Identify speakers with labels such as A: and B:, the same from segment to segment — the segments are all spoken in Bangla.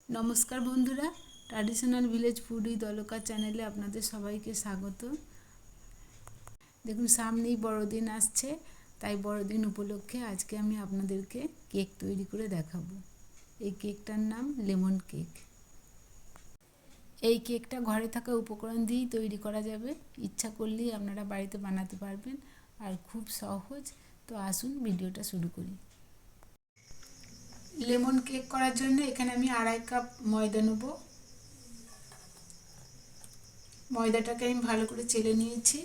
A: নমস্কার বন্ধুরা, traditional village food with Alka চ্যানেলে আপনাদের সবাইকে স্বাগত। দেখুন, সামনেই বড়দিন আসছে, তাই বড়দিন উপলক্ষে আজকে আমি আপনাদেরকে কেক তৈরি করে দেখাবো। এই কেকটার নাম লেমন কেক। এই কেকটা ঘরে থাকা উপকরণ দিয়েই তৈরি করা যাবে। ইচ্ছা করলেই আপনারা বাড়িতে বানাতে পারবেন, আর খুব সহজ। তো আসুন ভিডিওটা শুরু করি। লেমন কেক করার জন্য এখানে আমি 2.5 কাপ ময়দা নেব। ময়দাটাকে আমি ভালো করে চেলে নিয়েছি।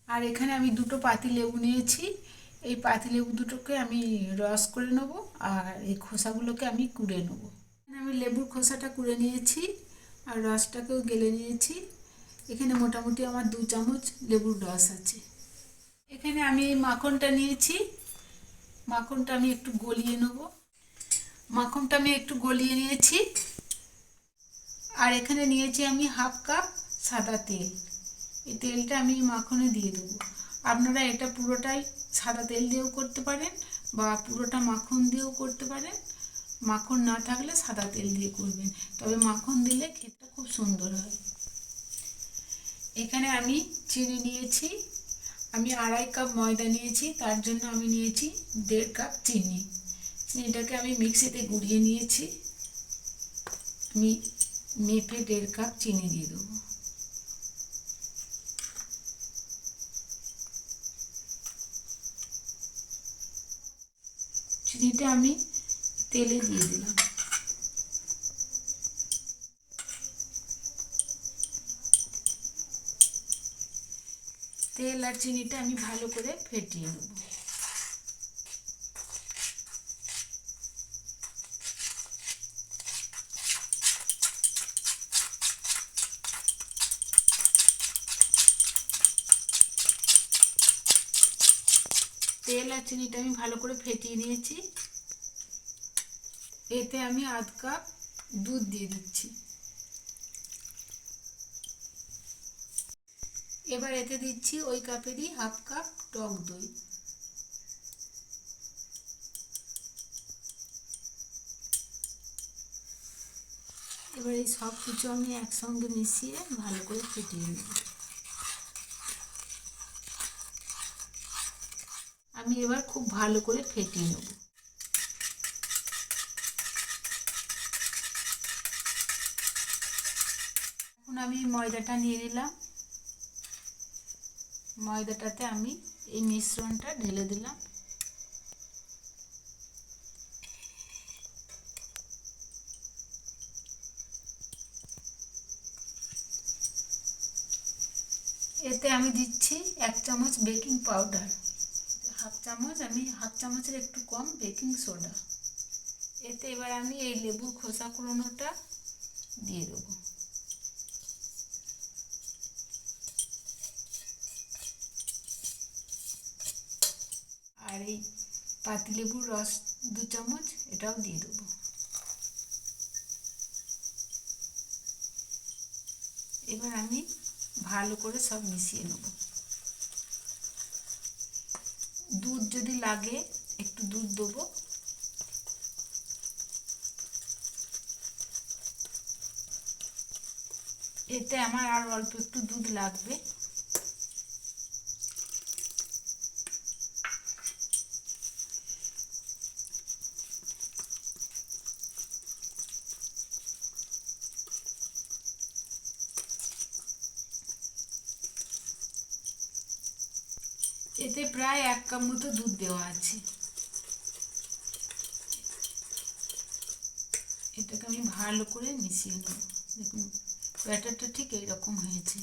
A: আর এখানে আমি 2টো পাতিলেবু নিয়েছি। এই পাতিলেবু দুটোকে আমি রস করে নেব, আর এই খোসাগুলোকে আমি কুড়ে নেব। আমি লেবুর খোসাটা কুড়ে নিয়েছি, আর রসটাকেও গেলে নিয়েছি। এখানে মোটামুটি আমার 2 চামচ লেবুর রস আছে। এখানে আমি এই মাখনটা নিয়েছি। মাখনটা আমি একটু গলিয়ে নেব। মাখনটা আমি একটু গলিয়ে নিয়েছি। আর এখানে নিয়েছি আমি 1/2 কাপ সাদা তেল। এই তেলটা আমি মাখনে দিয়ে দেবো। আপনারা এটা পুরোটাই সাদা তেল দিয়েও করতে পারেন, বা পুরোটা মাখন দিয়েও করতে পারেন। মাখন না থাকলে সাদা তেল দিয়ে করবেন, তবে মাখন দিলে খেতে খুব সুন্দর হয়। এখানে আমি চিনি নিয়েছি। আমি 2.5 কাপ ময়দা নিয়েছি, তার জন্য আমি নিয়েছি 1.5 কাপ চিনি। চিনিটাকে আমি মিক্সিতে গুঁড়িয়ে নিয়েছি। আমি মেপে 1.5 কাপ চিনি দিয়ে দেবো। চিনিটা আমি তেলে দিয়ে দিলাম। তেল আর চিনিটা আমি ভালো করে ফেটিয়ে নেব। তেল আর চিনিটা আমি ভালো করে ফেটিয়ে নিয়েছি। এতে আমি 1/2 কাপ দুধ দিয়ে দিচ্ছি। এবার এতে দিচ্ছি ওই কাপেরই 1/2 কাপ টক দই। এবার এই সব কিছু আমি একসঙ্গে মিশিয়ে ভালো করে ফুটিয়ে নেব। আমি এবার খুব ভালো করে ফেটিয়ে নেব। এখন আমি ময়দাটা নিয়ে নিলাম। ময়দাটাতে আমি এই মিশ্রণটা ঢেলে দিলাম। এতে আমি দিচ্ছি 1 চামচ বেকিং পাউডার। হাফ চামচের একটু কম বেকিং সোডা। এতে এবার আমি এই লেবুর খোসা কুড়োনোটা দিয়ে দেবো। আর এই পাতিলেবুর রস 2 চামচ এটাও দিয়ে দেবো। এবার আমি ভালো করে সব মিশিয়ে নেব। দুধ যদি লাগে একটু দুধ দেবো। এতে আমার আর অল্প একটু দুধ লাগবে। এতে প্রায় 1 কাপ মতো দুধ দেওয়া আছে। এটাকে আমি ভালো করে মিশিয়ে নেব। দেখুন, ব্যাটারটা ঠিক এইরকম হয়েছে।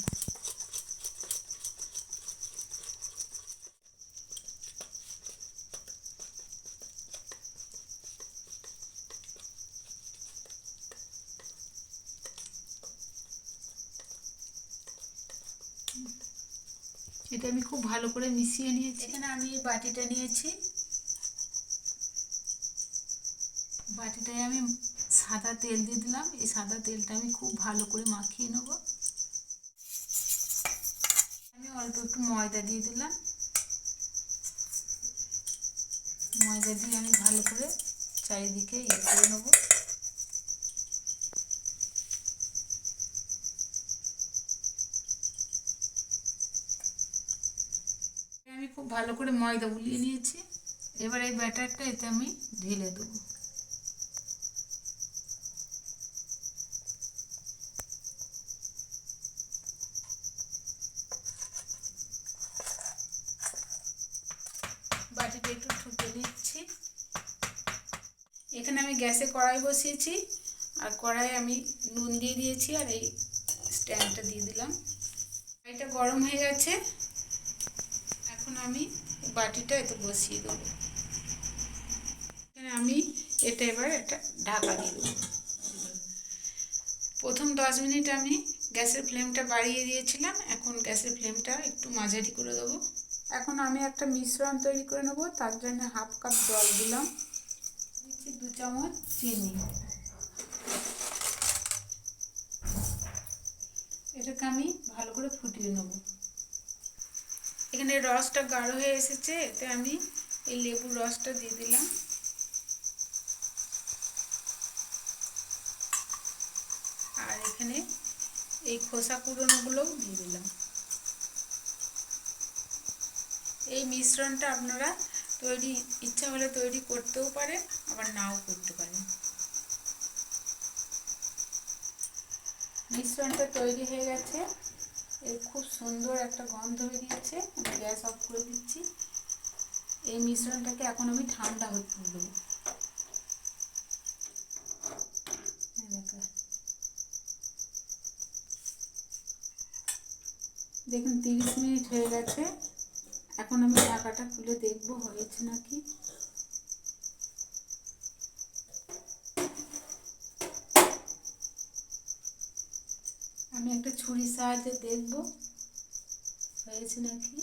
A: এটা আমি খুব ভালো করে মিশিয়ে নিয়েছি। এখানে আমি এই বাটিটা নিয়েছি। বাটিটায় আমি সাদা তেল দিয়ে দিলাম। এই সাদা তেলটা আমি খুব ভালো করে মাখিয়ে নেব। আমি অল্প একটু ময়দা দিয়ে দিলাম। ময়দা দিয়ে আমি ভালো করে চারিদিকে করে নেবো। আমি খুব ভালো করে ময়দা গুলিয়ে নিয়েছি। এবার এই ব্যাটারটা এতে আমি ঢেলে দেবো। বাটিটা একটু ঠুকে নিচ্ছি। এখানে আমি গ্যাসে কড়াই বসিয়েছি, আর কড়াই আমি নুন দিয়ে দিয়েছি, আর এই স্ট্যান্ডটা দিয়ে দিলাম। কড়াইটা গরম হয়ে গেছে। এখন আমি বাটিটা এতে বসিয়ে দেবো। এখানে আমি এটা এবার একটা ঢাকা দিয়ে দেবো। প্রথম 10 মিনিট আমি গ্যাসের ফ্লেমটা বাড়িয়ে দিয়েছিলাম, এখন গ্যাসের ফ্লেমটা একটু মাঝারি করে দেবো। এখন আমি একটা মিশ্রণ তৈরি করে নেবো। তার জন্য হাফ কাপ জল দিলাম, দিচ্ছি 2 চামচ চিনি। এটাকে আমি ভালো করে ফুটিয়ে নেব। এখানে রসটা গাঢ় হয়ে এসেছে, এতে আমি এই লেবুর রসটা দিয়ে দিলাম। আর এখানে এই খোসা কুড়োনোগুলোও দিয়ে দিলাম। এই মিশ্রণটা আপনারা ইচ্ছা হলে তৈরি করতেও পারেন, আবার নাও করতে পারেন। মিশ্রণটা তৈরি হয়ে গেছে। এর খুব সুন্দর একটা গন্ধ বেরিয়েছে। আমি গ্যাস অফ করে দিচ্ছি। এই মিশ্রণটাকে এখন আমি ঠান্ডা হতে দেবো। দেখুন 30 মিনিট হয়ে গেছে। এখন আমি ঢাকাটা খুলে দেখবো হয়েছে নাকি। আমি একটা ছুরির সাহায্যে দেখবো হয়েছে নাকি।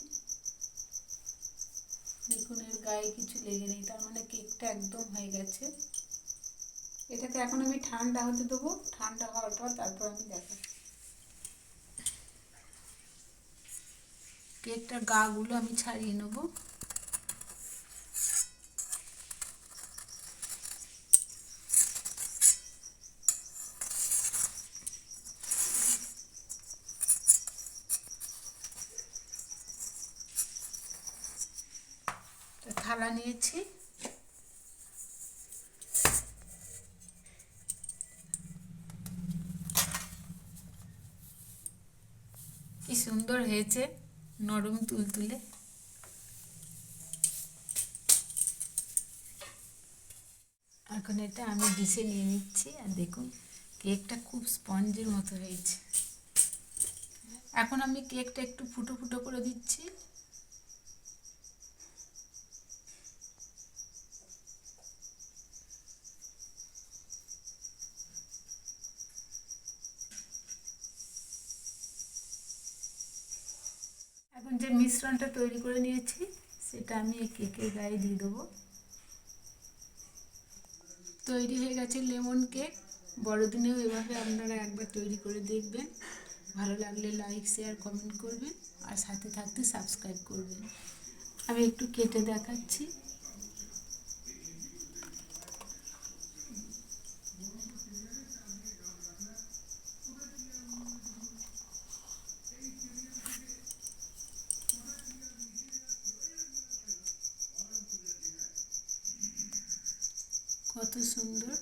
A: দেখুন এর গায়ে কিছু লেগে নেই, তার মানে কেকটা একদম হয়ে গেছে। এটাকে এখন আমি ঠান্ডা হতে দেবো। ঠান্ডা হওয়ার পর তারপর আমি দেখাচ্ছি। কেকটার গাগুলো আমি ছাড়িয়ে নেব। থালা নিয়েছি। কি সুন্দর হয়েছে, নরম তুলতুলে। এখন এটা আমি ডিশে নিয়ে নিচ্ছি। আর দেখুন কেকটা খুব স্পঞ্জের মতো হয়েছে। এখন আমি কেকটা একটু ফুটো ফুটো করে দিচ্ছি। এখন যে মিশ্রণটা তৈরি করে নিয়েছি সেটা আমি এই কেকের গায়ে দিয়ে দেবো। তৈরি হয়ে গেছে লেমন কেক। বড়দিনেও এভাবে আপনারা একবার তৈরি করে দেখবেন। ভালো লাগলে লাইক, শেয়ার, কমেন্ট করবেন, আর সাথে থাকতে সাবস্ক্রাইব করবেন। আমি একটু কেটে দেখাচ্ছি। কত সুন্দর।